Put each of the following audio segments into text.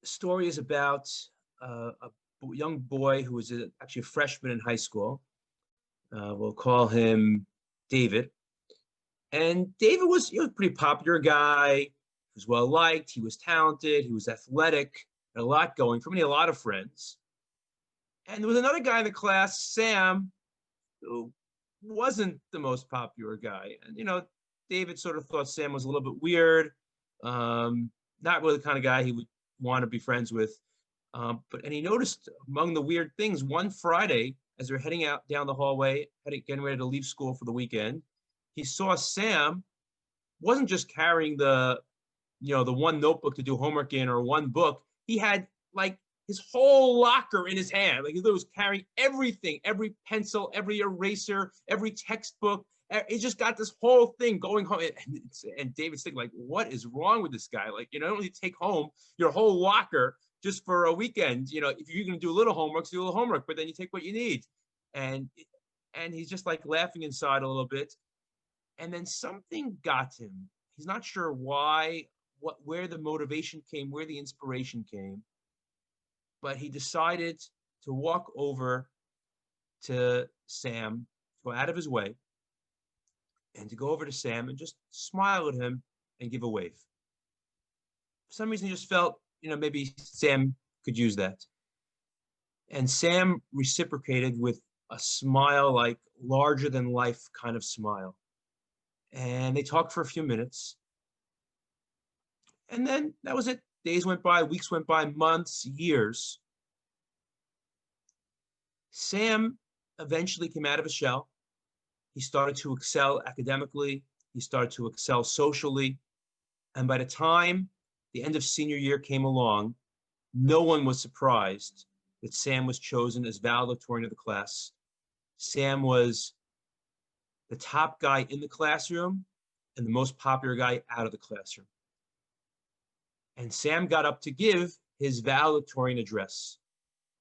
The story is about a young boy who was actually a freshman in high school. We'll call him David. And David was, a pretty popular guy. He was well liked. He was talented. He was athletic. Had a lot going for him. He had a lot of friends. And there was another guy in the class, Sam, who wasn't the most popular guy. And David sort of thought Sam was a little bit weird, not really the kind of guy he would want to be friends with. And he noticed among the weird things, one Friday, as they're heading out down the hallway, getting ready to leave school for the weekend, he saw Sam wasn't just carrying the one notebook to do homework in or one book. He had like his whole locker in his hand. Like he was carrying everything, every pencil, every eraser, every textbook. He just got this whole thing going home. And David's thinking, like, what is wrong with this guy? Like, don't really take home your whole locker just for a weekend. If you're going to do a little homework, do a little homework, but then you take what you need. And he's just like laughing inside a little bit. And then something got him. He's not sure why, where the motivation came, where the inspiration came. But he decided to walk over to Sam, go out of his way, and to go over to Sam and just smile at him and give a wave. For some reason, he just felt, maybe Sam could use that. And Sam reciprocated with a smile, like larger than life kind of smile. And they talked for a few minutes. And then that was it. Days went by, weeks went by, months, years. Sam eventually came out of his shell. He started to excel academically. He started to excel socially. And by the time the end of senior year came along, no one was surprised that Sam was chosen as valedictorian of the class. Sam was the top guy in the classroom and the most popular guy out of the classroom. And Sam got up to give his valedictorian address.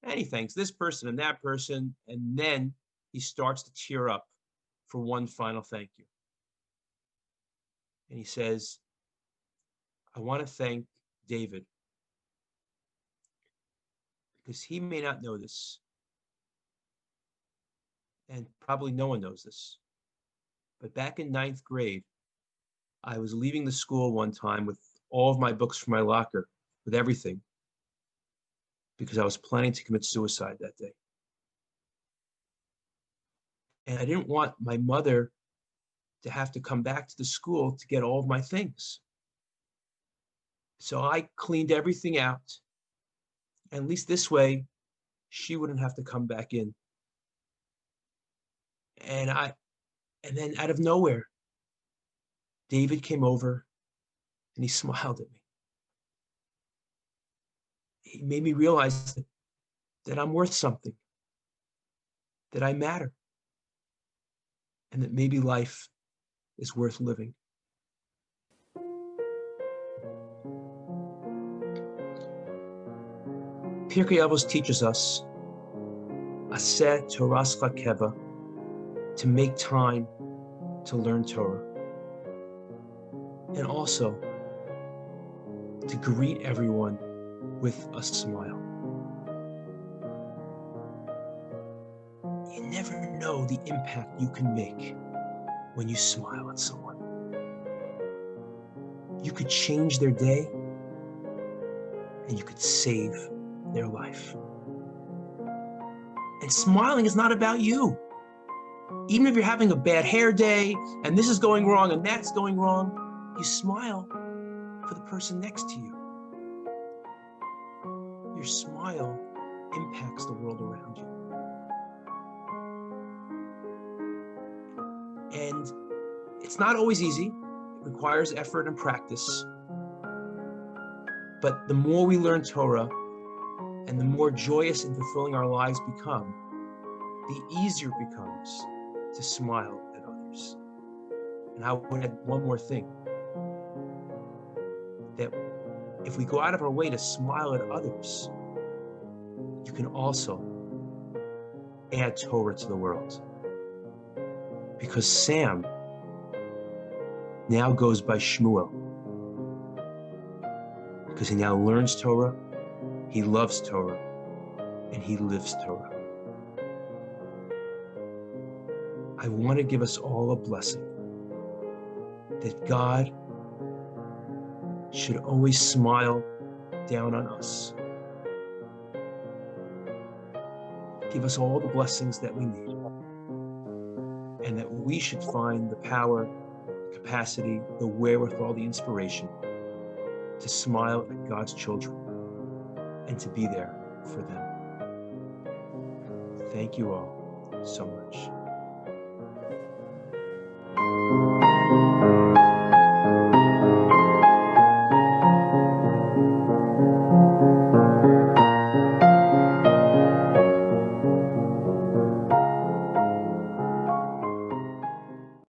And he thanks this person and that person, and then he starts to tear up for one final thank you. And he says, I want to thank David because he may not know this, and probably no one knows this, but back in 9th grade, I was leaving the school one time with all of my books from my locker, with everything, because I was planning to commit suicide that day. And I didn't want my mother to have to come back to the school to get all of my things. So I cleaned everything out. And at least this way, she wouldn't have to come back in. And then out of nowhere, David came over and he smiled at me. He made me realize that I'm worth something, that I matter, and that maybe life is worth living. Pirkei Avos teaches us, Aseh Toras Lakeva, to make time to learn Torah, and also to greet everyone with a smile. You never know the impact you can make when you smile at someone. You could change their day, and you could save their life. And smiling is not about you. Even if you're having a bad hair day, and this is going wrong and that's going wrong, you smile for the person next to you. Your smile impacts the world around you. And it's not always easy. It requires effort and practice. But the more we learn Torah and the more joyous and fulfilling our lives become, the easier it becomes to smile at others. And I would add one more thing, that if we go out of our way to smile at others, you can also add Torah to the world. Because Sam now goes by Shmuel, because he now learns Torah He loves Torah, and he lives Torah. I want to give us all a blessing that God should always smile down on us. Give us all the blessings that we need, and that we should find the power, the capacity, the wherewithal, the inspiration to smile at God's children and to be there for them. Thank you all so much.